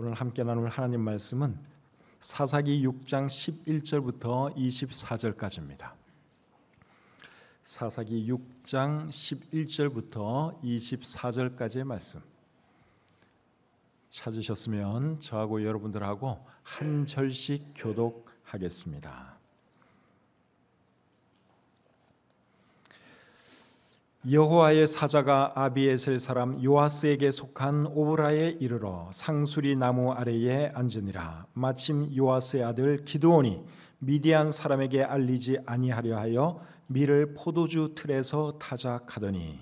오늘 함께 나눌 하나님 말씀은 사사기 6장 11절부터 24절까지입니다. 사사기 6장 11절부터 24절까지의 말씀 찾으셨으면 저하고 여러분들하고 한 절씩 교독하겠습니다. 여호와의 사자가 아비에셀 사람 요아스에게 속한 오브라에 이르러 상수리 나무 아래에 앉으니라. 마침 요아스의 아들 기드온이 미디안 사람에게 알리지 아니하려 하여 밀을 포도주 틀에서 타작하더니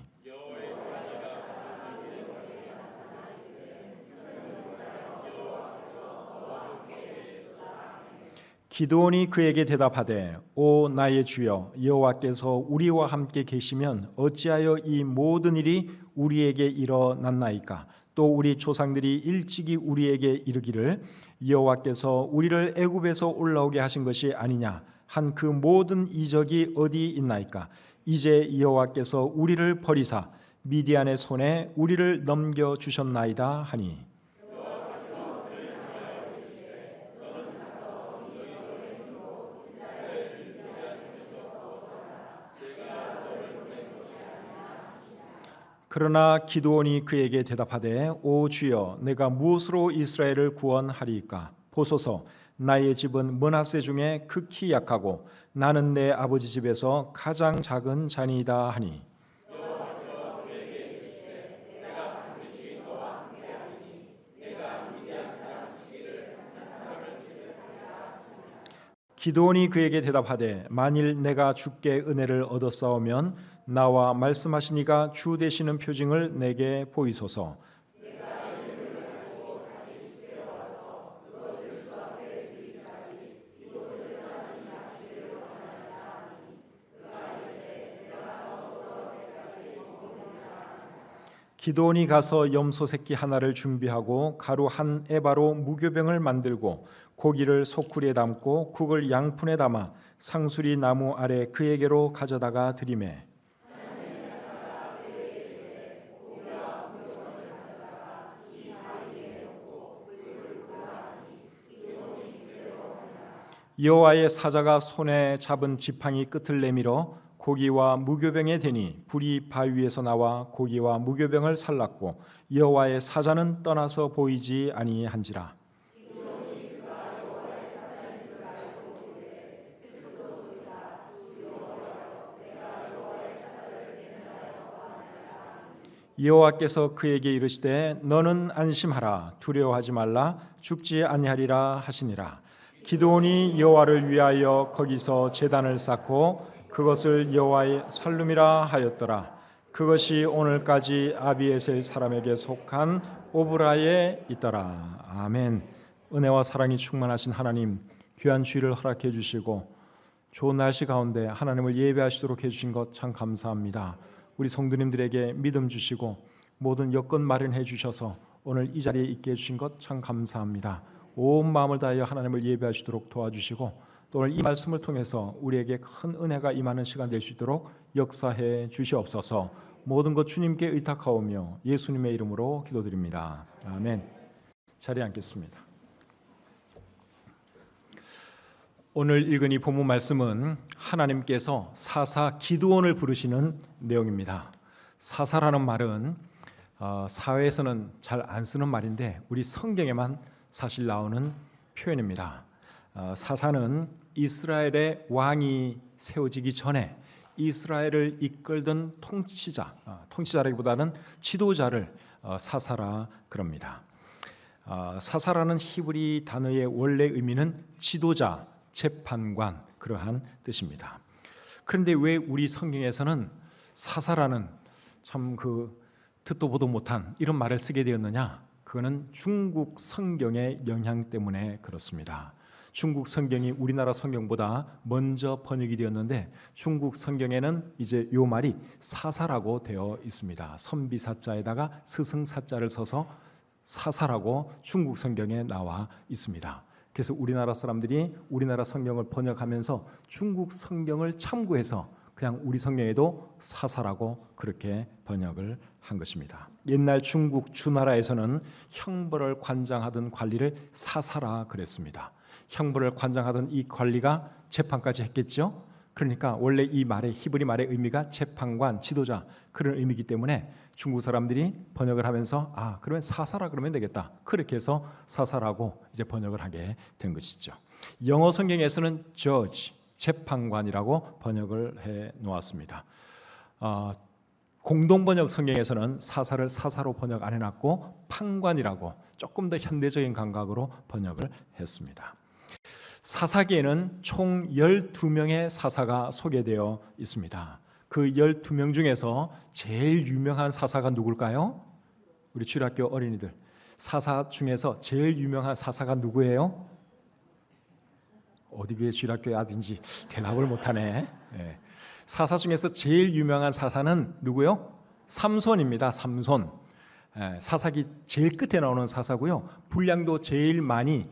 기드온이 그에게 대답하되 오 나의 주여 여호와께서 우리와 함께 계시면 어찌하여 이 모든 일이 우리에게 일어났나이까. 또 우리 조상들이 일찍이 우리에게 이르기를 여호와께서 우리를 애굽에서 올라오게 하신 것이 아니냐 한 그 모든 이적이 어디 있나이까. 이제 여호와께서 우리를 버리사 미디안의 손에 우리를 넘겨 주셨나이다 하니 그러나 기드온이 그에게 대답하되 오 주여 내가 무엇으로 이스라엘을 구원하리이까. 보소서 나의 집은 므낫세 중에 극히 약하고 나는 내 아버지 집에서 가장 작은 자니이다 하니 기드온이 그에게 대답하되 만일 내가 주께 은혜를 얻었사오면 나와 말씀하시니가 주 되시는 표징을 내게 보이소서. 기드온이 가서 염소 새끼 하나를 준비하고 가루 한 에바로 무교병을 만들고 고기를 소쿠리에 담고 국을 양푼에 담아 상수리 나무 아래 그에게로 가져다가 드리매 여호와의 사자가 손에 잡은 지팡이 끝을 내밀어 고기와 무교병에 대니 불이 바위에서 나와 고기와 무교병을 살랐고 여호와의 사자는 떠나서 보이지 아니한지라. 여호와께서 그에게 이르시되 너는 안심하라 두려워하지 말라 죽지 아니하리라 하시니라. 기드온이 여호와를 위하여 거기서 제단을 쌓고 그것을 여호와의 살룸이라 하였더라. 그것이 오늘까지 아비에셀 사람에게 속한 오브라에 있더라. 아멘. 은혜와 사랑이 충만하신 하나님, 귀한 주일을 허락해 주시고 좋은 날씨 가운데 하나님을 예배하시도록 해주신 것 참 감사합니다. 우리 성도님들에게 믿음 주시고 모든 여건 마련해 주셔서 오늘 이 자리에 있게 해주신 것 참 감사합니다. 온 마음을 다하여 하나님을 예배하시도록 도와주시고 또 오늘 이 말씀을 통해서 우리에게 큰 은혜가 임하는 시간 될 수 있도록 역사해 주시옵소서. 모든 것 주님께 의탁하오며 예수님의 이름으로 기도드립니다. 아멘. 자리에 앉겠습니다. 오늘 읽은 이 본문 말씀은 하나님께서 사사 기드온을 부르시는 내용입니다. 사사라는 말은 사회에서는 잘 안 쓰는 말인데 우리 성경에만 사실 나오는 표현입니다. 사사는 이스라엘의 왕이 세워지기 전에 이스라엘을 이끌던 통치자라기보다는 지도자를 사사라 그럽니다. 사사라는 히브리 단어의 원래 의미는 지도자, 재판관 그러한 뜻입니다. 그런데 왜 우리 성경에서는 사사라는 참 듣도 보도 못한 이런 말을 쓰게 되었느냐? 그거는 중국 성경의 영향 때문에 그렇습니다. 중국 성경이 우리나라 성경보다 먼저 번역이 되었는데 중국 성경에는 이제 요 말이 사사라고 되어 있습니다. 선비사자에다가 스승사자를 써서 사사라고 중국 성경에 나와 있습니다. 그래서 우리나라 사람들이 우리나라 성경을 번역하면서 중국 성경을 참고해서 그냥 우리 성경에도 사사라고 그렇게 번역을 한 것입니다. 옛날 중국 주나라에서는 형벌을 관장하던 관리를 사사라 그랬습니다. 형벌을 관장하던 이 관리가 재판까지 했겠죠. 그러니까 원래 이 말의 히브리 말의 의미가 재판관, 지도자 그런 의미이기 때문에 중국 사람들이 번역을 하면서 그러면 사사라 그러면 되겠다. 그렇게 해서 사사라고 이제 번역을 하게 된 것이죠. 영어 성경에서는 judge, 재판관이라고 번역을 해 놓았습니다. 공동번역 성경에서는 사사를 사사로 번역 안 해놨고 판관이라고 조금 더 현대적인 감각으로 번역을 했습니다. 사사기에는 총 12명의 사사가 소개되어 있습니다. 그 12명 중에서 제일 유명한 사사가 누굴까요? 우리 주일학교 어린이들, 사사 중에서 제일 유명한 사사가 누구예요? 어디 교회 주일학교 아든지 대답을 못하네. 네. 사사 중에서 제일 유명한 사사는 누구요? 삼손입니다. 삼손. 사사기 제일 끝에 나오는 사사고요. 분량도 제일 많이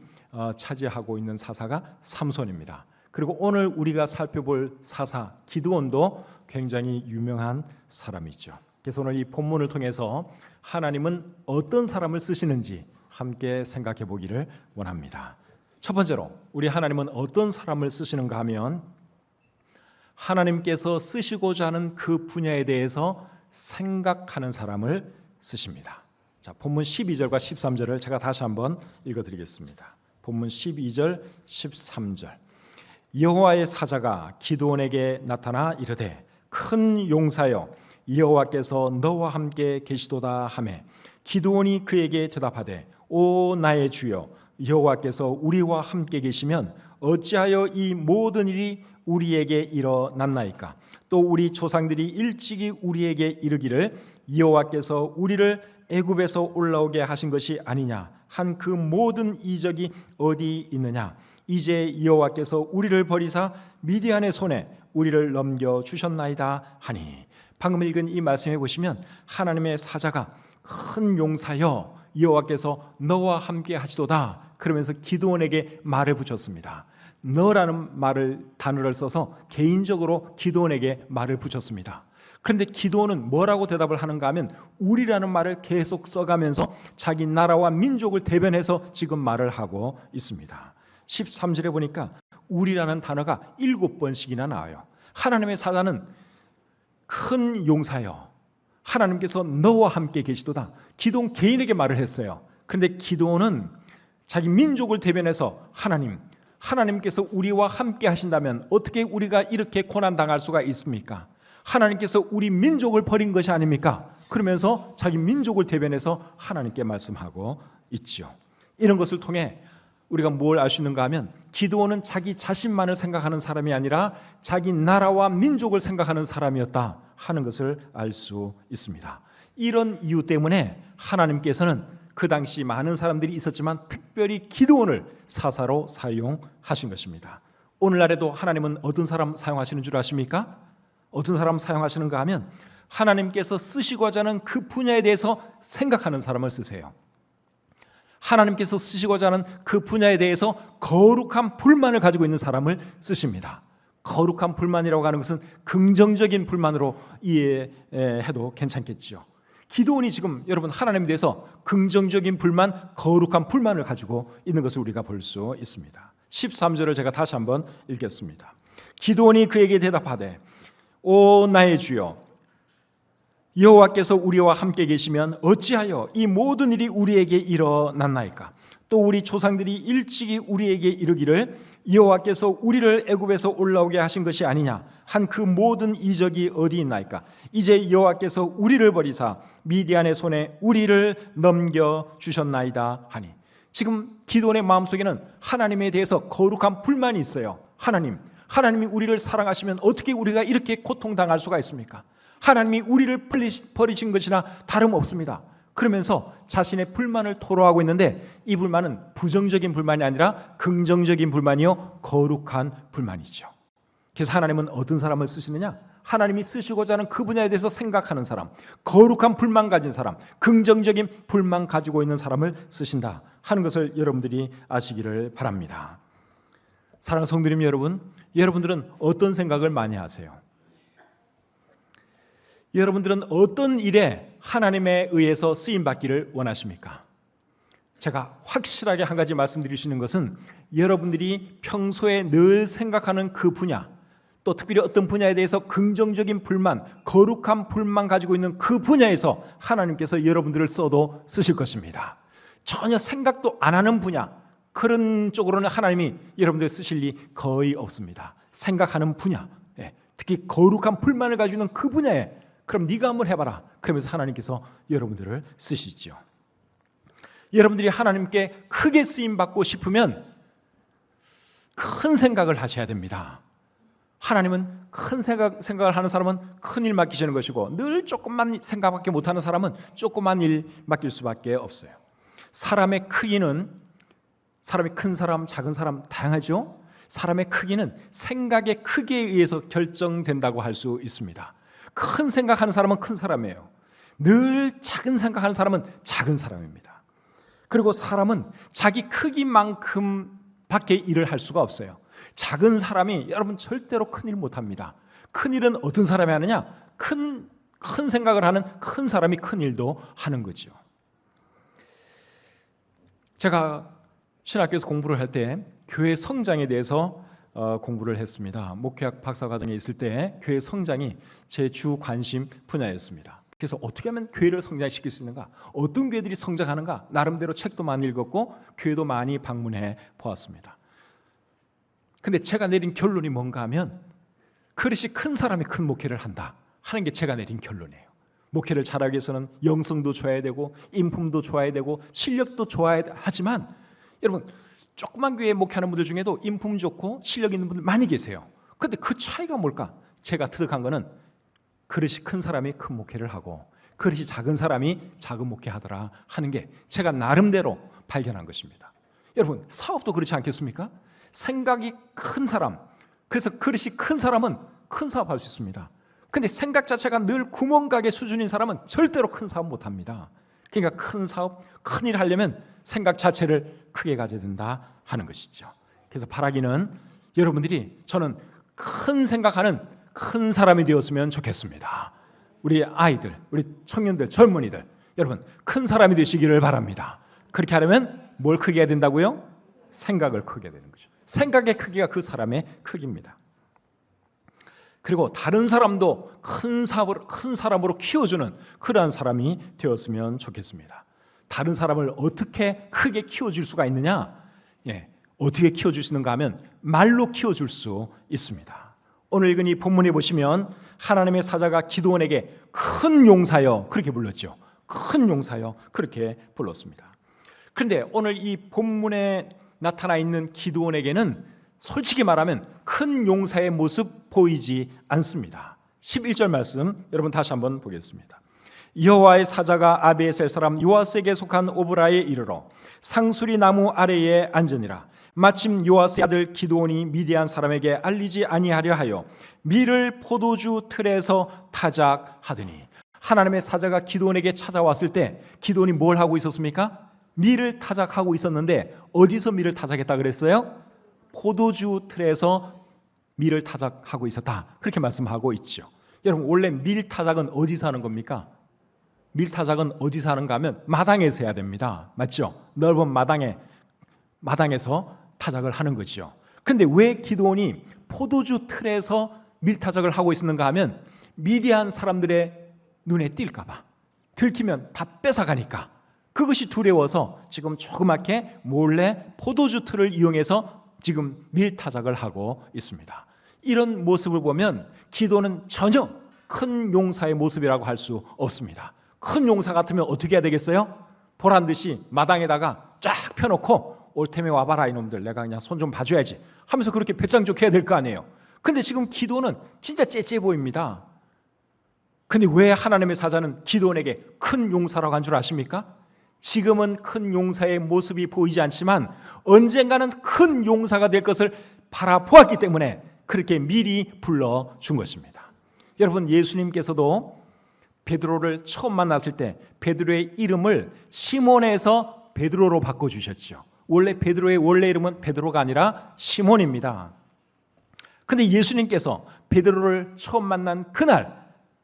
차지하고 있는 사사가 삼손입니다. 그리고 오늘 우리가 살펴볼 사사 기드온도 굉장히 유명한 사람이죠. 그래서 오늘 이 본문을 통해서 하나님은 어떤 사람을 쓰시는지 함께 생각해 보기를 원합니다. 첫 번째로 우리 하나님은 어떤 사람을 쓰시는가 하면 하나님께서 쓰시고자 하는 그 분야에 대해서 생각하는 사람을 쓰십니다. 자, 본문 12절과 13절을 제가 다시 한번 읽어드리겠습니다. 본문 12절, 13절. 여호와의 사자가 기드온에게 나타나 이르되 큰 용사여 여호와께서 너와 함께 계시도다 하매 기드온이 그에게 대답하되 오 나의 주여 여호와께서 우리와 함께 계시면 어찌하여 이 모든 일이 우리에게 일어났나이까? 또 우리 조상들이 일찍이 우리에게 이르기를 여호와께서 우리를 애굽에서 올라오게 하신 것이 아니냐 한 그 모든 이적이 어디 있느냐? 이제 여호와께서 우리를 버리사 미디안의 손에 우리를 넘겨 주셨나이다 하니. 방금 읽은 이 말씀해 보시면 하나님의 사자가 큰 용사여 여호와께서 너와 함께 하시도다 그러면서 기드온에게 말을 붙였습니다. 너라는 단어를 써서 개인적으로 기드온에게 말을 붙였습니다. 그런데 기드온은 뭐라고 대답을 하는가 하면 우리라는 말을 계속 써가면서 자기 나라와 민족을 대변해서 지금 말을 하고 있습니다. 13절에 보니까 우리라는 단어가 7번씩이나 나와요. 하나님의 사자는 큰 용사여 하나님께서 너와 함께 계시도다. 기드온 개인에게 말을 했어요. 그런데 기드온은 자기 민족을 대변해서 하나님께서 우리와 함께 하신다면 어떻게 우리가 이렇게 고난당할 수가 있습니까? 하나님께서 우리 민족을 버린 것이 아닙니까? 그러면서 자기 민족을 대변해서 하나님께 말씀하고 있죠. 이런 것을 통해 우리가 뭘 알 수 있는가 하면 기드온은 자기 자신만을 생각하는 사람이 아니라 자기 나라와 민족을 생각하는 사람이었다 하는 것을 알 수 있습니다. 이런 이유 때문에 하나님께서는 그 당시 많은 사람들이 있었지만 특별히 기드온을 사사로 사용하신 것입니다. 오늘날에도 하나님은 어떤 사람 사용하시는 줄 아십니까? 어떤 사람 사용하시는가 하면 하나님께서 쓰시고자 하는 그 분야에 대해서 생각하는 사람을 쓰세요. 하나님께서 쓰시고자 하는 그 분야에 대해서 거룩한 불만을 가지고 있는 사람을 쓰십니다. 거룩한 불만이라고 하는 것은 긍정적인 불만으로 이해해도 괜찮겠죠. 기드온이 지금 여러분 하나님에 대해서 긍정적인 불만, 거룩한 불만을 가지고 있는 것을 우리가 볼 수 있습니다. 13절을 제가 다시 한번 읽겠습니다. 기드온이 그에게 대답하되 오 나의 주여 여호와께서 우리와 함께 계시면 어찌하여 이 모든 일이 우리에게 일어났나이까? 또 우리 조상들이 일찍이 우리에게 이르기를 여호와께서 우리를 애굽에서 올라오게 하신 것이 아니냐 한 그 모든 이적이 어디 있나이까? 이제 여호와께서 우리를 버리사 미디안의 손에 우리를 넘겨 주셨나이다 하니. 지금 기드온의 마음속에는 하나님에 대해서 거룩한 불만이 있어요. 하나님이 우리를 사랑하시면 어떻게 우리가 이렇게 고통당할 수가 있습니까? 하나님이 우리를 버리신 것이나 다름없습니다. 그러면서 자신의 불만을 토로하고 있는데 이 불만은 부정적인 불만이 아니라 긍정적인 불만이요 거룩한 불만이죠. 그래서 하나님은 어떤 사람을 쓰시느냐? 하나님이 쓰시고자 하는 그 분야에 대해서 생각하는 사람, 거룩한 불만 가진 사람, 긍정적인 불만 가지고 있는 사람을 쓰신다 하는 것을 여러분들이 아시기를 바랍니다. 사랑하는 성도님 여러분, 여러분들은 어떤 생각을 많이 하세요? 여러분들은 어떤 일에 하나님에 의해서 쓰임받기를 원하십니까? 제가 확실하게 한 가지 말씀드리시는 것은 여러분들이 평소에 늘 생각하는 그 분야, 또 특별히 어떤 분야에 대해서 긍정적인 불만, 거룩한 불만 가지고 있는 그 분야에서 하나님께서 여러분들을 써도 쓰실 것입니다. 전혀 생각도 안 하는 분야, 그런 쪽으로는 하나님이 여러분들을 쓰실 리 거의 없습니다. 생각하는 분야, 특히 거룩한 불만을 가지고 있는 그 분야에 그럼 네가 한번 해봐라. 그러면서 하나님께서 여러분들을 쓰시죠. 여러분들이 하나님께 크게 쓰임받고 싶으면 큰 생각을 하셔야 됩니다. 하나님은 큰 생각을 하는 사람은 큰 일 맡기시는 것이고, 늘 조금만 생각밖에 못하는 사람은 조그만 일 맡길 수밖에 없어요. 사람의 크기는, 사람이 큰 사람, 작은 사람 다양하죠. 사람의 크기는 생각의 크기에 의해서 결정된다고 할 수 있습니다. 큰 생각하는 사람은 큰 사람이에요. 늘 작은 생각하는 사람은 작은 사람입니다. 그리고 사람은 자기 크기만큼 밖에 일을 할 수가 없어요. 작은 사람이 여러분 절대로 큰일 못합니다. 큰일은 어떤 사람이 하느냐? 큰 생각을 하는 큰 사람이 큰일도 하는 거죠. 제가 신학교에서 공부를 할 때 교회 성장에 대해서 공부를 했습니다. 목회학 박사과정에 있을 때 교회 성장이 제 주 관심 분야였습니다. 그래서 어떻게 하면 교회를 성장시킬 수 있는가? 어떤 교회들이 성장하는가? 나름대로 책도 많이 읽었고 교회도 많이 방문해 보았습니다. 근데 제가 내린 결론이 뭔가 하면 그릇이 큰 사람이 큰 목회를 한다 하는 게 제가 내린 결론이에요. 목회를 잘하기 위해서는 영성도 좋아야 되고 인품도 좋아야 되고 실력도 좋아야 하지만 여러분 조그만 교회 목회하는 분들 중에도 인품 좋고 실력 있는 분들 많이 계세요. 근데 그 차이가 뭘까? 제가 터득한 거는 그릇이 큰 사람이 큰 목회를 하고 그릇이 작은 사람이 작은 목회하더라 하는 게 제가 나름대로 발견한 것입니다. 여러분 사업도 그렇지 않겠습니까? 생각이 큰 사람, 그래서 그릇이 큰 사람은 큰 사업할 수 있습니다. 근데 생각 자체가 늘 구멍가게 수준인 사람은 절대로 큰 사업 못합니다. 그러니까 큰 사업, 큰 일 하려면 생각 자체를 크게 가져야 된다 하는 것이죠. 그래서 바라기는 여러분들이 저는 큰 생각하는 큰 사람이 되었으면 좋겠습니다. 우리 아이들, 우리 청년들, 젊은이들 여러분 큰 사람이 되시기를 바랍니다. 그렇게 하려면 뭘 크게 해야 된다고요? 생각을 크게 해야 되는 거죠. 생각의 크기가 그 사람의 크기입니다. 그리고 다른 사람도 큰 사람으로 키워주는 그러한 사람이 되었으면 좋겠습니다. 다른 사람을 어떻게 크게 키워줄 수가 있느냐? 어떻게 키워줄 수 있는가 하면 말로 키워줄 수 있습니다. 오늘 읽은 이 본문에 보시면 하나님의 사자가 기드온에게 큰 용사여 그렇게 불렀죠. 큰 용사여 그렇게 불렀습니다. 그런데 오늘 이 본문에 나타나 있는 기드온에게는 솔직히 말하면 큰 용사의 모습 보이지 않습니다. 11절 말씀 여러분 다시 한번 보겠습니다. 여호와의 사자가 아비에셀 사람 요아스에게 속한 오브라에 이르러 상수리 나무 아래에 앉으니라. 마침 요아스의 아들 기드온이 미디안 사람에게 알리지 아니하려 하여 밀을 포도주 틀에서 타작하더니. 하나님의 사자가 기드온에게 찾아왔을 때 기드온이 뭘 하고 있었습니까? 밀을 타작하고 있었는데 어디서 밀을 타작했다 그랬어요? 포도주 틀에서 밀을 타작하고 있었다 그렇게 말씀하고 있죠. 여러분 원래 밀 타작은 어디서 하는 겁니까? 밀 타작은 어디서 하는가 하면 마당에서 해야 됩니다. 맞죠? 넓은 마당에서 타작을 하는 거죠. 근데 왜 기드온이 포도주 틀에서 밀 타작을 하고 있었는가 하면 미디안 사람들의 눈에 띌까 봐, 들키면 다 뺏어가니까 그것이 두려워서 지금 조그맣게 몰래 포도주 틀을 이용해서 지금 밀타작을 하고 있습니다. 이런 모습을 보면 기도는 전혀 큰 용사의 모습이라고 할 수 없습니다. 큰 용사 같으면 어떻게 해야 되겠어요? 보란 듯이 마당에다가 쫙 펴놓고 올 테면 와봐라 이놈들 내가 그냥 손 좀 봐줘야지 하면서 그렇게 배짱 좋게 해야 될 거 아니에요. 근데 지금 기도는 진짜 째째 보입니다. 근데 왜 하나님의 사자는 기드온에게 큰 용사라고 한 줄 아십니까? 지금은 큰 용사의 모습이 보이지 않지만 언젠가는 큰 용사가 될 것을 바라보았기 때문에 그렇게 미리 불러준 것입니다. 여러분 예수님께서도 베드로를 처음 만났을 때 베드로의 이름을 시몬에서 베드로로 바꿔주셨죠. 원래 베드로의 원래 이름은 베드로가 아니라 시몬입니다. 근데 예수님께서 베드로를 처음 만난 그날은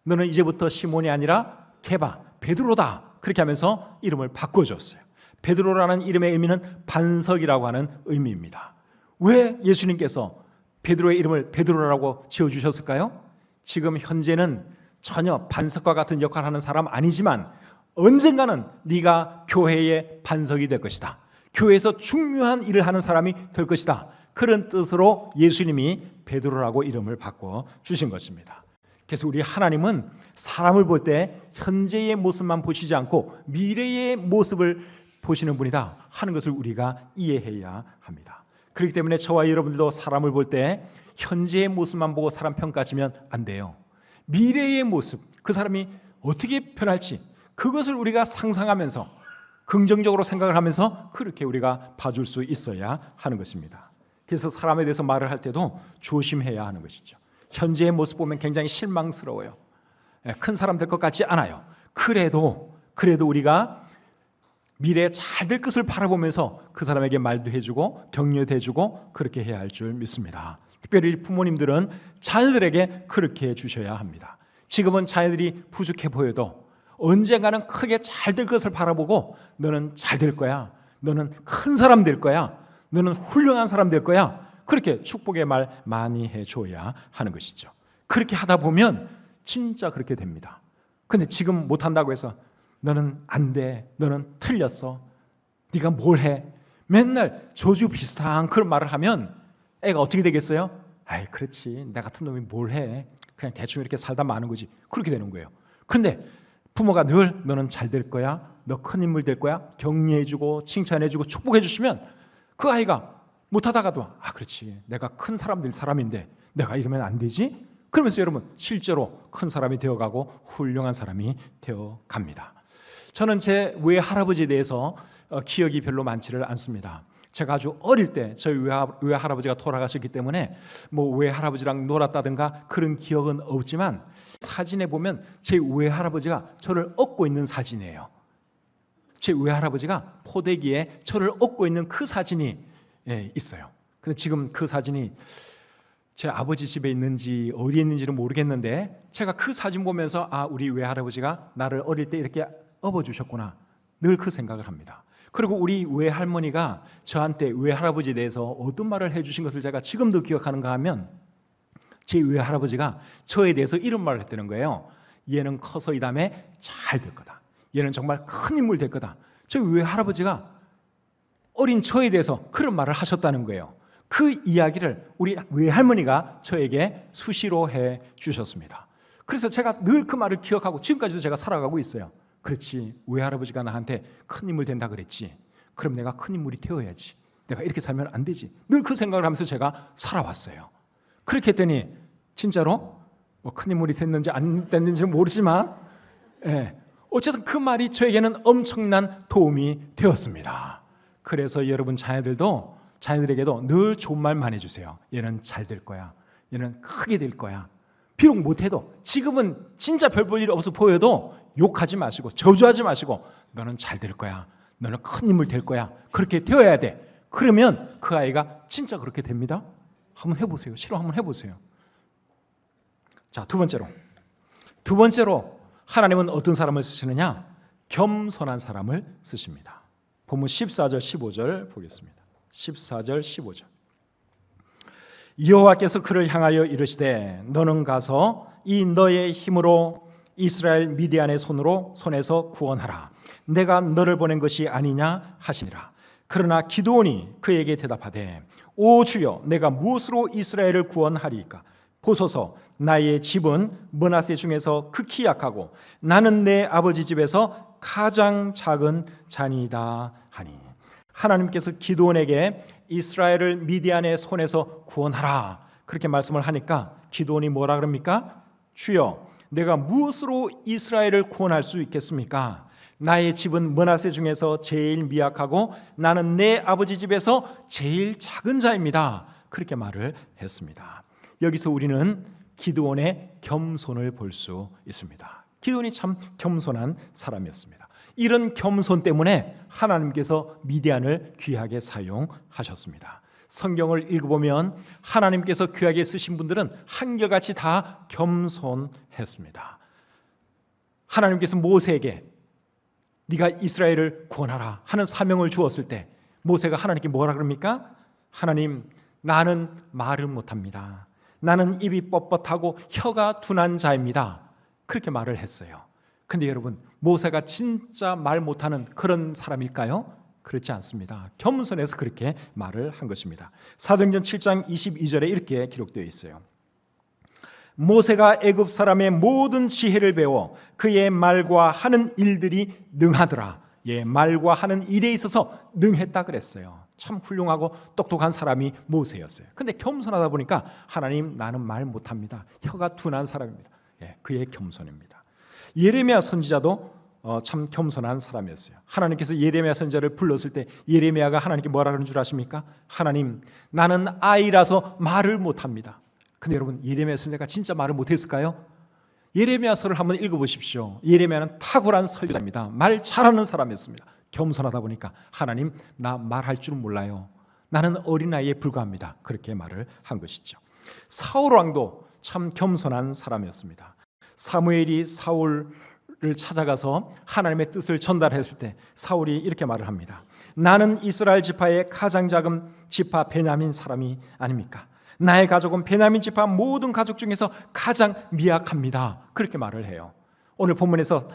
너는 이제부터 시몬이 아니라 게바, 베드로다. 그렇게 하면서 이름을 바꿔줬어요. 베드로라는 이름의 의미는 반석이라고 하는 의미입니다. 왜 예수님께서 베드로의 이름을 베드로라고 지어주셨을까요? 지금 현재는 전혀 반석과 같은 역할을 하는 사람 아니지만 언젠가는 네가 교회의 반석이 될 것이다. 교회에서 중요한 일을 하는 사람이 될 것이다. 그런 뜻으로 예수님이 베드로라고 이름을 바꿔주신 것입니다. 그래서 우리 하나님은 사람을 볼 때 현재의 모습만 보시지 않고 미래의 모습을 보시는 분이다 하는 것을 우리가 이해해야 합니다. 그렇기 때문에 저와 여러분들도 사람을 볼 때 현재의 모습만 보고 사람 평가하시면 안 돼요. 미래의 모습, 그 사람이 어떻게 변할지 그것을 우리가 상상하면서 긍정적으로 생각을 하면서 그렇게 우리가 봐줄 수 있어야 하는 것입니다. 그래서 사람에 대해서 말을 할 때도 조심해야 하는 것이죠. 현재의 모습 보면 굉장히 실망스러워요. 큰 사람 될 것 같지 않아요. 그래도 우리가 미래에 잘 될 것을 바라보면서 그 사람에게 말도 해주고 격려도 해주고 그렇게 해야 할 줄 믿습니다. 특별히 부모님들은 자녀들에게 그렇게 해주셔야 합니다. 지금은 자녀들이 부족해 보여도 언젠가는 크게 잘 될 것을 바라보고 너는 잘 될 거야, 너는 큰 사람 될 거야, 너는 훌륭한 사람 될 거야, 그렇게 축복의 말 많이 해줘야 하는 것이죠. 그렇게 하다 보면 진짜 그렇게 됩니다. 근데 지금 못한다고 해서 너는 안 돼, 너는 틀렸어, 네가 뭘 해, 맨날 저주 비슷한 그런 말을 하면 애가 어떻게 되겠어요? 아이 그렇지, 나 같은 놈이 뭘 해, 그냥 대충 이렇게 살다 마는 거지. 그렇게 되는 거예요. 그런데 부모가 늘 너는 잘 될 거야, 너 큰 인물 될 거야 격려해주고 칭찬해주고 축복해주시면 그 아이가 못하다가도 아 그렇지, 내가 큰 사람 될 사람인데 내가 이러면 안 되지? 그러면서 여러분 실제로 큰 사람이 되어가고 훌륭한 사람이 되어갑니다. 저는 제 외할아버지에 대해서 기억이 별로 많지를 않습니다. 제가 아주 어릴 때 저희 외할아버지가 돌아가셨기 때문에 뭐 외할아버지랑 놀았다든가 그런 기억은 없지만 사진에 보면 제 외할아버지가 저를 업고 있는 사진이에요. 제 외할아버지가 포대기에 저를 업고 있는 그 사진이 있어요. 근데 지금 그 사진이 제 아버지 집에 있는지 어디에 있는지는 모르겠는데 제가 그 사진 보면서 아 우리 외할아버지가 나를 어릴 때 이렇게 업어주셨구나 늘 그 생각을 합니다. 그리고 우리 외할머니가 저한테 외할아버지에 대해서 어떤 말을 해주신 것을 제가 지금도 기억하는가 하면 제 외할아버지가 저에 대해서 이런 말을 했다는 거예요. 얘는 커서 이 다음에 잘 될 거다. 얘는 정말 큰 인물 될 거다. 저희 외할아버지가 어린 저에 대해서 그런 말을 하셨다는 거예요. 그 이야기를 우리 외할머니가 저에게 수시로 해 주셨습니다. 그래서 제가 늘 그 말을 기억하고 지금까지도 제가 살아가고 있어요. 그렇지, 외할아버지가 나한테 큰 인물 된다 그랬지. 그럼 내가 큰 인물이 되어야지. 내가 이렇게 살면 안 되지. 늘 그 생각을 하면서 제가 살아왔어요. 그렇게 했더니 진짜로 뭐 큰 인물이 됐는지 안 됐는지 모르지만 어쨌든 그 말이 저에게는 엄청난 도움이 되었습니다. 그래서 여러분 자녀들에게도 늘 좋은 말만 해주세요. 얘는 잘 될 거야, 얘는 크게 될 거야. 비록 못해도 지금은 진짜 별 볼 일 없어 보여도 욕하지 마시고 저주하지 마시고 너는 잘 될 거야, 너는 큰 인물 될 거야, 그렇게 되어야 돼. 그러면 그 아이가 진짜 그렇게 됩니다. 한번 해보세요. 실험 한번 해보세요. 자, 두 번째로 하나님은 어떤 사람을 쓰시느냐? 겸손한 사람을 쓰십니다. 본문 14절 15절 보겠습니다. 14절 15절. 여호와께서 그를 향하여 이르시되 너는 가서 이 너의 힘으로 이스라엘 미디안의 손에서 구원하라. 내가 너를 보낸 것이 아니냐 하시니라. 그러나 기드온이 그에게 대답하되 오 주여, 내가 무엇으로 이스라엘을 구원하리이까? 보소서, 나의 집은 므낫세 중에서 극히 약하고 나는 내 아버지 집에서 가장 작은 자니이다 하니. 하나님께서 기드온에게 이스라엘을 미디안의 손에서 구원하라 그렇게 말씀을 하니까 기드온이 뭐라 그럽니까? 주여, 내가 무엇으로 이스라엘을 구원할 수 있겠습니까? 나의 집은 므낫세 중에서 제일 미약하고 나는 내 아버지 집에서 제일 작은 자입니다. 그렇게 말을 했습니다. 여기서 우리는 기드온의 겸손을 볼 수 있습니다. 기드온이 참 겸손한 사람이었습니다. 이런 겸손 때문에 하나님께서 미디안을 귀하게 사용하셨습니다. 성경을 읽어보면 하나님께서 귀하게 쓰신 분들은 한결같이 다 겸손했습니다. 하나님께서 모세에게 네가 이스라엘을 구원하라 하는 사명을 주었을 때 모세가 하나님께 뭐라 그럽니까? 하나님, 나는 말을 못합니다. 나는 입이 뻣뻣하고 혀가 둔한 자입니다. 그렇게 말을 했어요. 근데 여러분, 모세가 진짜 말 못하는 그런 사람일까요? 그렇지 않습니다. 겸손해서 그렇게 말을 한 것입니다. 사도행전 7장 22절에 이렇게 기록되어 있어요. 모세가 애굽 사람의 모든 지혜를 배워 그의 말과 하는 일들이 능하더라. 예, 말과 하는 일에 있어서 능했다 그랬어요. 참 훌륭하고 똑똑한 사람이 모세였어요. 근데 겸손하다 보니까 하나님, 나는 말 못합니다. 혀가 둔한 사람입니다. 예, 그의 겸손입니다. 예레미야 선지자도 참 겸손한 사람이었어요. 하나님께서 예레미야 선지자를 불렀을 때 예레미야가 하나님께 뭐라 그런 줄 아십니까? 하나님, 나는 아이라서 말을 못합니다. 근데 여러분, 예레미야 선지자가 진짜 말을 못했을까요? 예레미야서를 한번 읽어보십시오. 예레미야는 탁월한 설교자입니다. 말 잘하는 사람이었습니다. 겸손하다 보니까 하나님, 나 말할 줄은 몰라요. 나는 어린아이에 불과합니다. 그렇게 말을 한 것이죠. 사울 왕도 참 겸손한 사람이었습니다. 사무엘이 사울을 찾아가서 하나님의 뜻을 전달했을 때 사울이 이렇게 말을 합니다. 나는 이스라엘 지파의 가장 작은 지파 베냐민 사람이 아닙니까? 나의 가족은 베냐민 지파 모든 가족 중에서 가장 미약합니다. 그렇게 말을 해요. 오늘 본문에서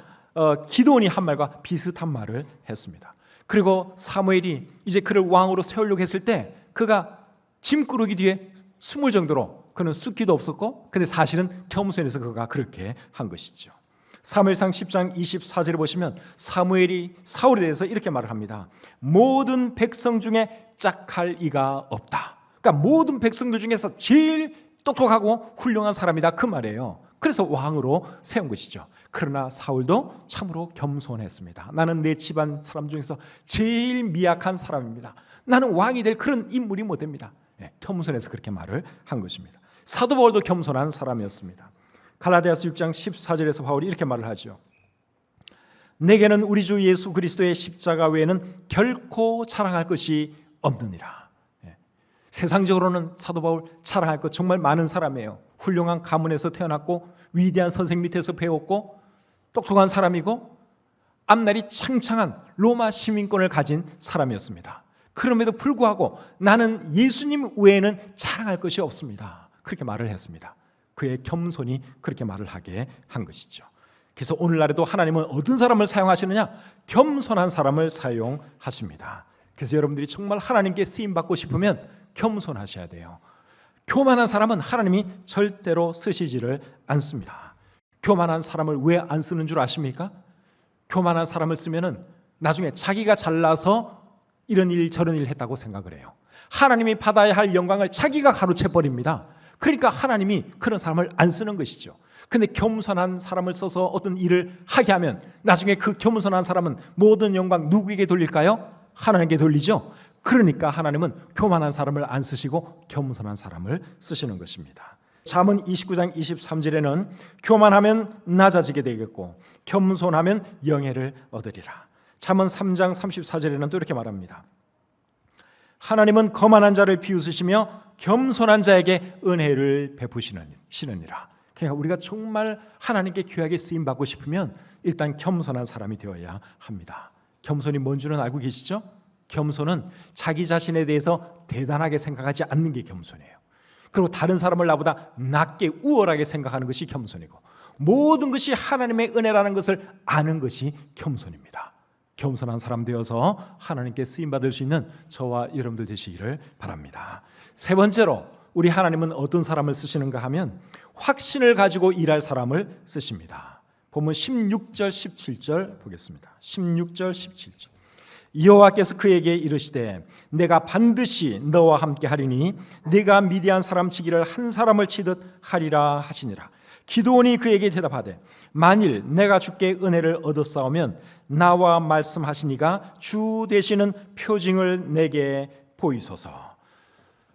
기드온이 한 말과 비슷한 말을 했습니다. 그리고 사무엘이 이제 그를 왕으로 세우려고 했을 때 그가 짐꾸러기 뒤에 숨을 정도로 그는 숫기도 없었고, 근데 사실은 겸손해서 그가 그렇게 한 것이죠. 사무엘상 10장 24절에 보시면 사무엘이 사울에 대해서 이렇게 말을 합니다. 모든 백성 중에 짝할 이가 없다. 그러니까 모든 백성들 중에서 제일 똑똑하고 훌륭한 사람이다, 그 말이에요. 그래서 왕으로 세운 것이죠. 그러나 사울도 참으로 겸손했습니다. 나는 내 집안 사람 중에서 제일 미약한 사람입니다. 나는 왕이 될 그런 인물이 못 됩니다. 겸손해서 그렇게 말을 한 것입니다. 사도 바울도 겸손한 사람이었습니다. 갈라디아서 6장 14절에서 바울이 이렇게 말을 하죠. 내게는 우리 주 예수 그리스도의 십자가 외에는 결코 자랑할 것이 없느니라. 세상적으로는 사도 바울 자랑할 것 정말 많은 사람이에요. 훌륭한 가문에서 태어났고 위대한 선생 밑에서 배웠고 똑똑한 사람이고 앞날이 창창한 로마 시민권을 가진 사람이었습니다. 그럼에도 불구하고 나는 예수님 외에는 자랑할 것이 없습니다. 그렇게 말을 했습니다. 그의 겸손이 그렇게 말을 하게 한 것이죠. 그래서 오늘날에도 하나님은 어떤 사람을 사용하시느냐? 겸손한 사람을 사용하십니다. 그래서 여러분들이 정말 하나님께 쓰임받고 싶으면 겸손하셔야 돼요. 교만한 사람은 하나님이 절대로 쓰시지를 않습니다. 교만한 사람을 왜 안 쓰는 줄 아십니까? 교만한 사람을 쓰면은 나중에 자기가 잘나서 이런 일 저런 일 했다고 생각을 해요. 하나님이 받아야 할 영광을 자기가 가로채 버립니다. 그러니까 하나님이 그런 사람을 안 쓰는 것이죠. 근데 겸손한 사람을 써서 어떤 일을 하게 하면 나중에 그 겸손한 사람은 모든 영광 누구에게 돌릴까요? 하나님께 돌리죠. 그러니까 하나님은 교만한 사람을 안 쓰시고 겸손한 사람을 쓰시는 것입니다. 잠언 29장 23절에는 교만하면 낮아지게 되겠고 겸손하면 영예를 얻으리라. 잠언 3장 34절에는 또 이렇게 말합니다. 하나님은 거만한 자를 비웃으시며 겸손한 자에게 은혜를 베푸시느니라. 그러니까 우리가 정말 하나님께 귀하게 쓰임받고 싶으면 일단 겸손한 사람이 되어야 합니다. 겸손이 뭔 줄은 알고 계시죠? 겸손은 자기 자신에 대해서 대단하게 생각하지 않는 게 겸손이에요. 그리고 다른 사람을 나보다 낮게 우월하게 생각하는 것이 겸손이고 모든 것이 하나님의 은혜라는 것을 아는 것이 겸손입니다. 겸손한 사람 되어서 하나님께 쓰임받을 수 있는 저와 여러분들 되시기를 바랍니다. 세 번째로 우리 하나님은 어떤 사람을 쓰시는가 하면 확신을 가지고 일할 사람을 쓰십니다. 보면 16절 17절 보겠습니다. 16절 17절 여호와께서 그에게 이르시되 내가 반드시 너와 함께 하리니 네가 미디안 사람 치기를 한 사람을 치듯 하리라 하시니라. 기드온이 그에게 대답하되 만일 내가 주께 은혜를 얻었사오면 나와 말씀하시니가 주 되시는 표징을 내게 보이소서.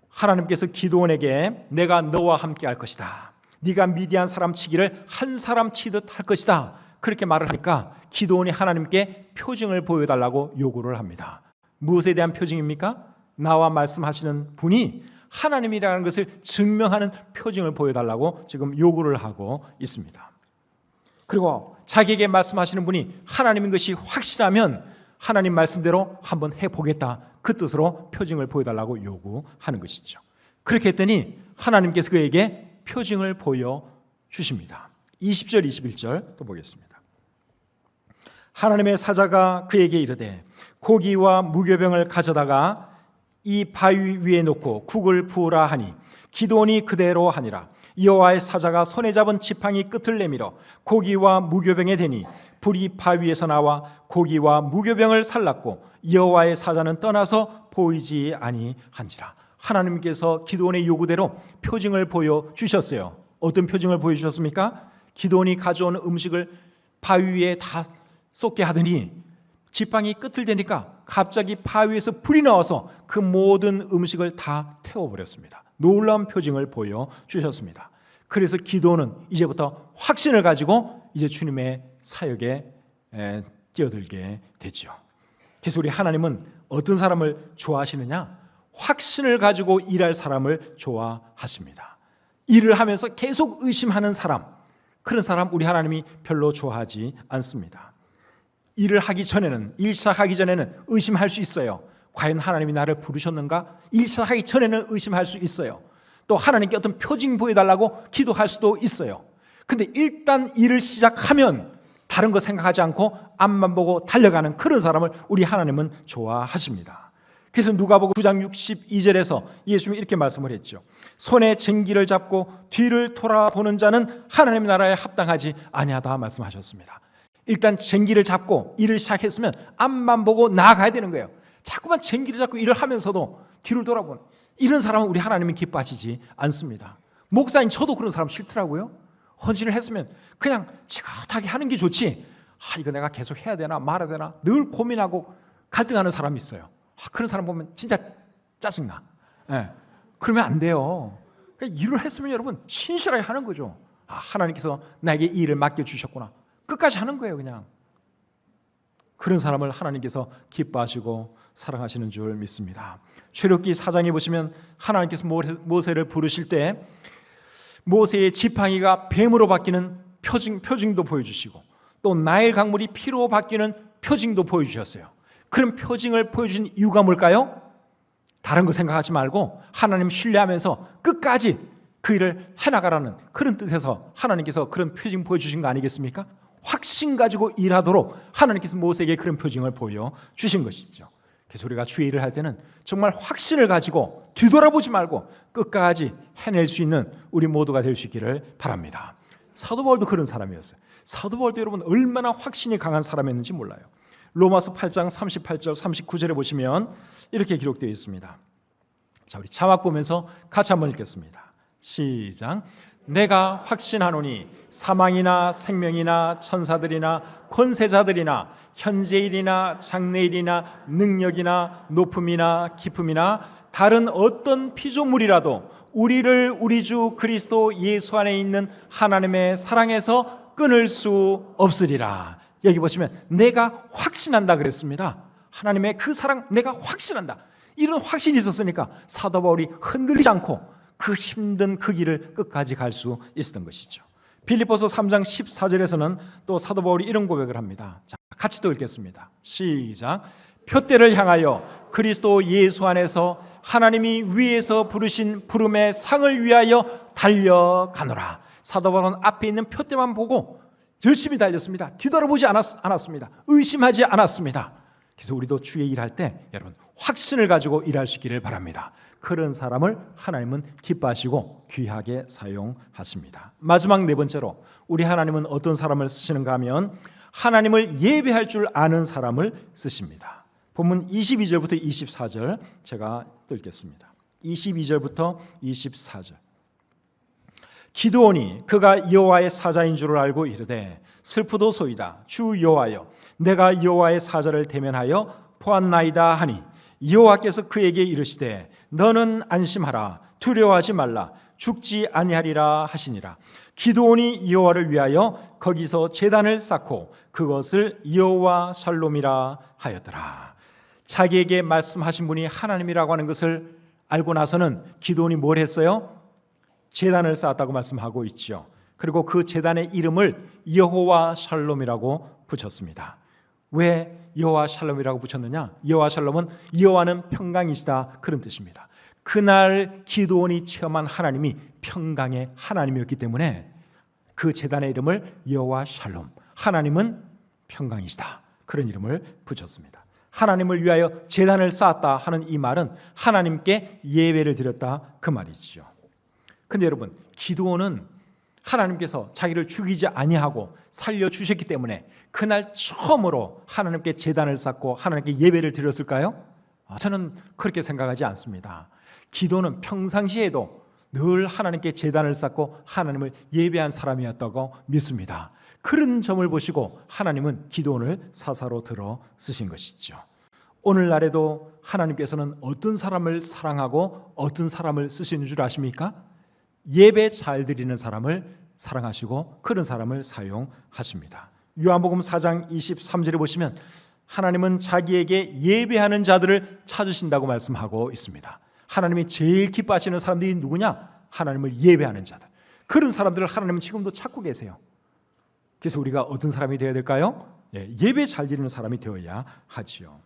하나님께서 기드온에게 내가 너와 함께 할 것이다. 네가 미디안 사람 치기를 한 사람 치듯 할 것이다. 그렇게 말을 하니까 기드온이 하나님께 표징을 보여달라고 요구를 합니다. 무엇에 대한 표징입니까? 나와 말씀하시는 분이 하나님이라는 것을 증명하는 표징을 보여달라고 지금 요구를 하고 있습니다. 그리고 자기에게 말씀하시는 분이 하나님인 것이 확실하면 하나님 말씀대로 한번 해보겠다, 그 뜻으로 표징을 보여달라고 요구하는 것이죠. 그렇게 했더니 하나님께서 그에게 표징을 보여주십니다. 20절 21절 또 보겠습니다. 하나님의 사자가 그에게 이르되 고기와 무교병을 가져다가 이 바위 위에 놓고 국을 부으라 하니 기드온이 그대로 하니라. 여호와의 사자가 손에 잡은 지팡이 끝을 내밀어 고기와 무교병에 대니 불이 바위에서 나와 고기와 무교병을 살랐고 여호와의 사자는 떠나서 보이지 아니한지라. 하나님께서 기드온의 요구대로 표징을 보여주셨어요. 어떤 표징을 보여주셨습니까? 기드온이 가져온 음식을 바위 위에 다 쏟게 하더니 지팡이 끝을 대니까 갑자기 바위에서 불이 나와서 그 모든 음식을 다 태워버렸습니다. 놀라운 표징을 보여주셨습니다. 그래서 기드온은 이제부터 확신을 가지고 이제 주님의 사역에 뛰어들게 되죠. 그래서 우리 하나님은 어떤 사람을 좋아하시느냐? 확신을 가지고 일할 사람을 좋아하십니다. 일을 하면서 계속 의심하는 사람, 그런 사람 우리 하나님이 별로 좋아하지 않습니다. 일을 하기 전에는, 일 시작하기 전에는 의심할 수 있어요. 과연 하나님이 나를 부르셨는가? 일 시작하기 전에는 의심할 수 있어요. 또 하나님께 어떤 표징 보여달라고 기도할 수도 있어요. 근데 일단 일을 시작하면 다른 거 생각하지 않고 앞만 보고 달려가는 그런 사람을 우리 하나님은 좋아하십니다. 그래서 누가복음 9장 62절에서 예수님이 이렇게 말씀을 했죠. 손에 쟁기를 잡고 뒤를 돌아보는 자는 하나님 나라에 합당하지 아니하다 말씀하셨습니다. 일단 쟁기를 잡고 일을 시작했으면 앞만 보고 나아가야 되는 거예요. 자꾸만 쟁기를 잡고 일을 하면서도 뒤를 돌아보는 이런 사람은 우리 하나님은 기뻐하시지 않습니다. 목사인 저도 그런 사람 싫더라고요. 헌신을 했으면 그냥 지긋하게 하는 게 좋지, 이거 내가 계속 해야 되나 말아야 되나 늘 고민하고 갈등하는 사람이 있어요. 그런 사람 보면 진짜 짜증나. 그러면 안 돼요. 일을 했으면 여러분 신실하게 하는 거죠. 하나님께서 나에게 이 일을 맡겨주셨구나, 끝까지 하는 거예요. 그냥 그런 사람을 하나님께서 기뻐하시고 사랑하시는 줄 믿습니다. 출애굽기 4장에 보시면 하나님께서 모세를 부르실 때 모세의 지팡이가 뱀으로 바뀌는 표징도 보여주시고 또 나일 강물이 피로 바뀌는 표징도 보여주셨어요. 그런 표징을 보여주신 이유가 뭘까요? 다른 거 생각하지 말고 하나님 신뢰하면서 끝까지 그 일을 해나가라는 그런 뜻에서 하나님께서 그런 표징 보여주신 거 아니겠습니까? 확신 가지고 일하도록 하나님께서 모세에게 그런 표징을 보여주신 것이죠. 그래서 우리가 주의 일을 할 때는 정말 확신을 가지고 뒤돌아보지 말고 끝까지 해낼 수 있는 우리 모두가 될 수 있기를 바랍니다. 사도 바울도 그런 사람이었어요. 사도 바울도 여러분 얼마나 확신이 강한 사람이었는지 몰라요. 로마서 8장 38절 39절에 보시면 이렇게 기록되어 있습니다. 자, 우리 자막 보면서 같이 한번 읽겠습니다. 시작. 내가 확신하노니 사망이나 생명이나 천사들이나 권세자들이나 현재일이나 장래일이나 능력이나 높음이나 깊음이나 다른 어떤 피조물이라도 우리를 우리 주 그리스도 예수 안에 있는 하나님의 사랑에서 끊을 수 없으리라. 여기 보시면 내가 확신한다 그랬습니다. 하나님의 그 사랑 내가 확신한다. 이런 확신이 있었으니까 사도 바울이 흔들리지 않고 그 힘든 그 길을 끝까지 갈 수 있었던 것이죠. 빌립보서 3장 14절에서는 또 사도 바울이 이런 고백을 합니다. 자, 같이 또 읽겠습니다. 시작. 표대를 향하여 그리스도 예수 안에서 하나님이 위에서 부르신 부름의 상을 위하여 달려가노라. 사도 바울은 앞에 있는 표대만 보고 열심히 달렸습니다. 뒤돌아보지 않았습니다. 의심하지 않았습니다. 그래서 우리도 주의 일할 때 여러분 확신을 가지고 일할 수 있기를 바랍니다. 그런 사람을 하나님은 기뻐하시고 귀하게 사용하십니다. 마지막 네 번째로 우리 하나님은 어떤 사람을 쓰시는가 하면 하나님을 예배할 줄 아는 사람을 쓰십니다. 본문 22절부터 24절 제가 읽겠습니다. 22절부터 24절. 기드온이 그가 여호와의 사자인 줄을 알고 이르되 슬프도소이다. 주 여호와여, 내가 여호와의 사자를 대면하여 보았나이다 하니 여호와께서 그에게 이르시되 너는 안심하라, 두려워하지 말라, 죽지 아니하리라 하시니라. 기드온이 여호와를 위하여 거기서 제단을 쌓고 그것을 여호와 샬롬이라 하였더라. 자기에게 말씀하신 분이 하나님이라고 하는 것을 알고 나서는 기드온이 뭘 했어요? 제단을 쌓았다고 말씀하고 있죠. 그리고 그 제단의 이름을 여호와 샬롬이라고 붙였습니다. 왜 여호와 샬롬이라고 붙였느냐? 여호와 샬롬은 여호와는 평강이시다, 그런 뜻입니다. 그날 기드온이 체험한 하나님이 평강의 하나님이었기 때문에 그 제단의 이름을 여호와 샬롬, 하나님은 평강이시다, 그런 이름을 붙였습니다. 하나님을 위하여 제단을 쌓았다 하는 이 말은 하나님께 예배를 드렸다, 그 말이죠. 근데 여러분, 기드온은 하나님께서 자기를 죽이지 아니하고 살려주셨기 때문에 그날 처음으로 하나님께 제단을 쌓고 하나님께 예배를 드렸을까요? 저는 그렇게 생각하지 않습니다. 기도는 평상시에도 늘 하나님께 제단을 쌓고 하나님을 예배한 사람이었다고 믿습니다. 그런 점을 보시고 하나님은 기도원을 사사로 들어 쓰신 것이죠. 오늘날에도 하나님께서는 어떤 사람을 사랑하고 어떤 사람을 쓰시는 줄 아십니까? 예배 잘 드리는 사람을 사랑하시고 그런 사람을 사용하십니다. 요한복음 4장 23절에 보시면 하나님은 자기에게 예배하는 자들을 찾으신다고 말씀하고 있습니다. 하나님이 제일 기뻐하시는 사람들이 누구냐? 하나님을 예배하는 자들. 그런 사람들을 하나님은 지금도 찾고 계세요. 그래서 우리가 어떤 사람이 되어야 될까요? 예배 잘 드리는 사람이 되어야 하지요.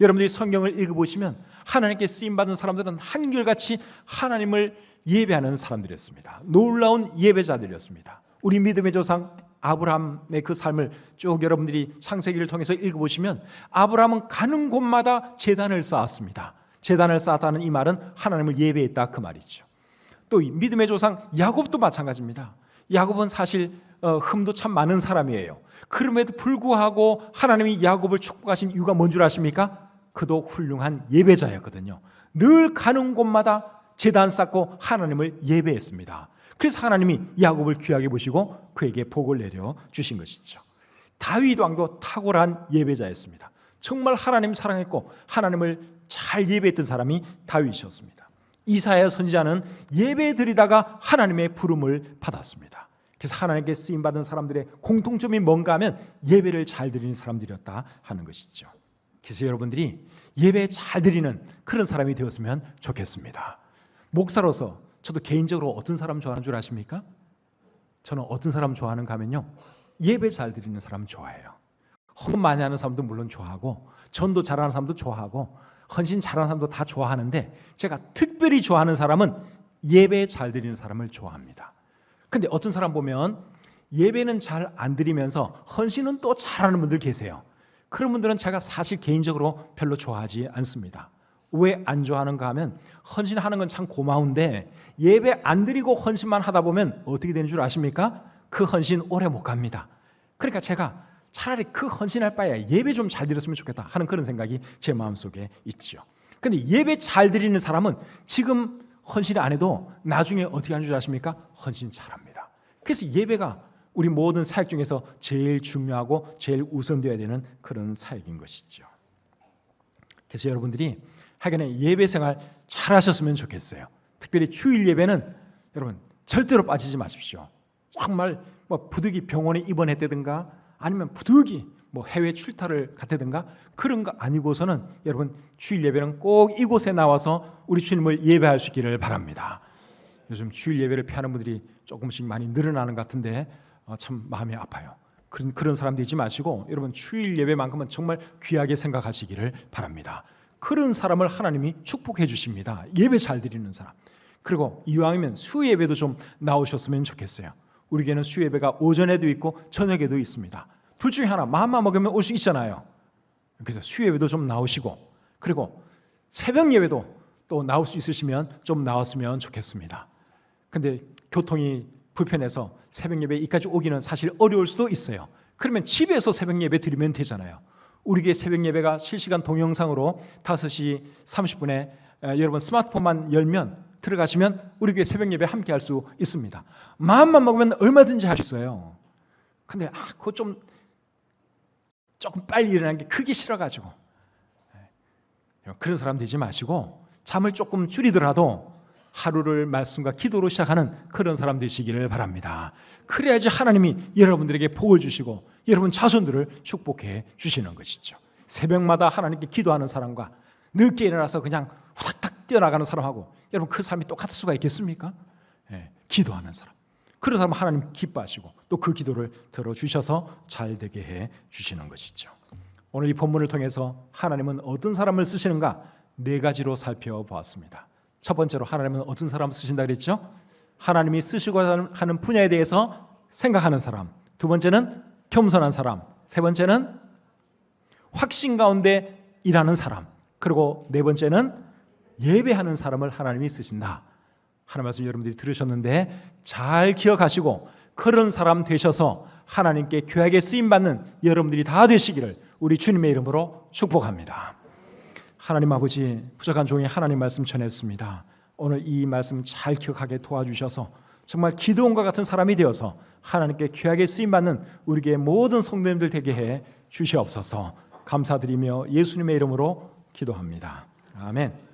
여러분들이 성경을 읽어보시면 하나님께 쓰임받은 사람들은 한결같이 하나님을 예배하는 사람들이었습니다. 놀라운 예배자들이었습니다. 우리 믿음의 조상 아브라함의 그 삶을 쭉 여러분들이 창세기를 통해서 읽어보시면 아브라함은 가는 곳마다 제단을 쌓았습니다. 제단을 쌓았다는 이 말은 하나님을 예배했다, 그 말이죠. 또 믿음의 조상 야곱도 마찬가지입니다. 야곱은 사실 흠도 참 많은 사람이에요. 그럼에도 불구하고 하나님이 야곱을 축복하신 이유가 뭔 줄 아십니까? 그도 훌륭한 예배자였거든요. 늘 가는 곳마다 제단 쌓고 하나님을 예배했습니다. 그래서 하나님이 야곱을 귀하게 보시고 그에게 복을 내려 주신 것이죠. 다윗 왕도 탁월한 예배자였습니다. 정말 하나님 사랑했고 하나님을 잘 예배했던 사람이 다윗이었습니다. 이사야 선지자는 예배 드리다가 하나님의 부름을 받았습니다. 그래서 하나님께 쓰임받은 사람들의 공통점이 뭔가 하면 예배를 잘 드리는 사람들이었다 하는 것이죠. 그래서 여러분들이 예배 잘 드리는 그런 사람이 되었으면 좋겠습니다. 목사로서 저도 개인적으로 어떤 사람 좋아하는 줄 아십니까? 저는 어떤 사람 좋아하는가 하면요, 예배 잘 드리는 사람 좋아해요. 헌금 많이 하는 사람도 물론 좋아하고 전도 잘하는 사람도 좋아하고 헌신 잘하는 사람도 다 좋아하는데 제가 특별히 좋아하는 사람은 예배 잘 드리는 사람을 좋아합니다. 근데 어떤 사람 보면 예배는 잘 안 드리면서 헌신은 또 잘하는 분들 계세요. 그런 분들은 제가 사실 개인적으로 별로 좋아하지 않습니다. 왜 안 좋아하는가 하면 헌신하는 건 참 고마운데 예배 안 드리고 헌신만 하다 보면 어떻게 되는 줄 아십니까? 그 헌신 오래 못 갑니다. 그러니까 제가 차라리 그 헌신할 바에 예배 좀 잘 드렸으면 좋겠다 하는 그런 생각이 제 마음속에 있죠. 근데 예배 잘 드리는 사람은 지금 헌신 안 해도 나중에 어떻게 하는 줄 아십니까? 헌신 잘합니다. 그래서 예배가 우리 모든 사역 중에서 제일 중요하고 제일 우선되어야 되는 그런 사역인 것이죠. 그래서 여러분들이 하여간에 예배 생활 잘 하셨으면 좋겠어요. 특별히 주일 예배는 여러분 절대로 빠지지 마십시오. 정말 부득이 병원에 입원했다든가 아니면 부득이 해외 출타를 갔다든가 그런 거 아니고서는 여러분 주일 예배는 꼭 이곳에 나와서 우리 주님을 예배할 수 있기를 바랍니다. 요즘 주일 예배를 피하는 분들이 조금씩 많이 늘어나는 것 같은데 참 마음이 아파요. 그런 사람 되지 마시고 여러분 주일 예배만큼은 정말 귀하게 생각하시기를 바랍니다. 그런 사람을 하나님이 축복해 주십니다. 예배 잘 드리는 사람. 그리고 이왕이면 수예배도 좀 나오셨으면 좋겠어요. 우리 교회는 수예배가 오전에도 있고 저녁에도 있습니다. 둘 중에 하나 마음만 먹으면 올 수 있잖아요. 그래서 수예배도 좀 나오시고 그리고 새벽 예배도 또 나올 수 있으시면 좀 나왔으면 좋겠습니다. 근데 교통이 불편해서 새벽 예배 이까지 오기는 사실 어려울 수도 있어요. 그러면 집에서 새벽 예배 드리면 되잖아요. 우리 교회 새벽 예배가 실시간 동영상으로 5시 30분에 여러분 스마트폰만 열면 들어가시면 우리 교회 새벽 예배 함께 할 수 있습니다. 마음만 먹으면 얼마든지 할 수 있어요. 근데 그거 조금 빨리 일어나는 게 크기 싫어가지고 그런 사람 되지 마시고 잠을 조금 줄이더라도 하루를 말씀과 기도로 시작하는 그런 사람 되시기를 바랍니다. 그래야지 하나님이 여러분들에게 복을 주시고 여러분 자손들을 축복해 주시는 것이죠. 새벽마다 하나님께 기도하는 사람과 늦게 일어나서 그냥 후닥닥 뛰어나가는 사람하고 여러분 그 삶이 똑같을 수가 있겠습니까? 기도하는 사람. 그런 사람 하나님 기뻐하시고 또 그 기도를 들어주셔서 잘 되게 해 주시는 것이죠. 오늘 이 본문을 통해서 하나님은 어떤 사람을 쓰시는가 네 가지로 살펴보았습니다. 첫 번째로 하나님은 어떤 사람을 쓰신다 그랬죠? 하나님이 쓰시고 하는 분야에 대해서 생각하는 사람. 두 번째는 겸손한 사람. 세 번째는 확신 가운데 일하는 사람. 그리고 네 번째는 예배하는 사람을 하나님이 쓰신다. 하나님 말씀 여러분들이 들으셨는데 잘 기억하시고 그런 사람 되셔서 하나님께 귀하게 쓰임받는 여러분들이 다 되시기를 우리 주님의 이름으로 축복합니다. 하나님 아버지, 부족한 종이 하나님 말씀 전했습니다. 오늘 이 말씀 잘 기억하게 도와주셔서 정말 기드온과 같은 사람이 되어서 하나님께 귀하게 쓰임받는 우리의 모든 성도님들 되게 해 주시옵소서. 감사드리며 예수님의 이름으로 기도합니다. 아멘.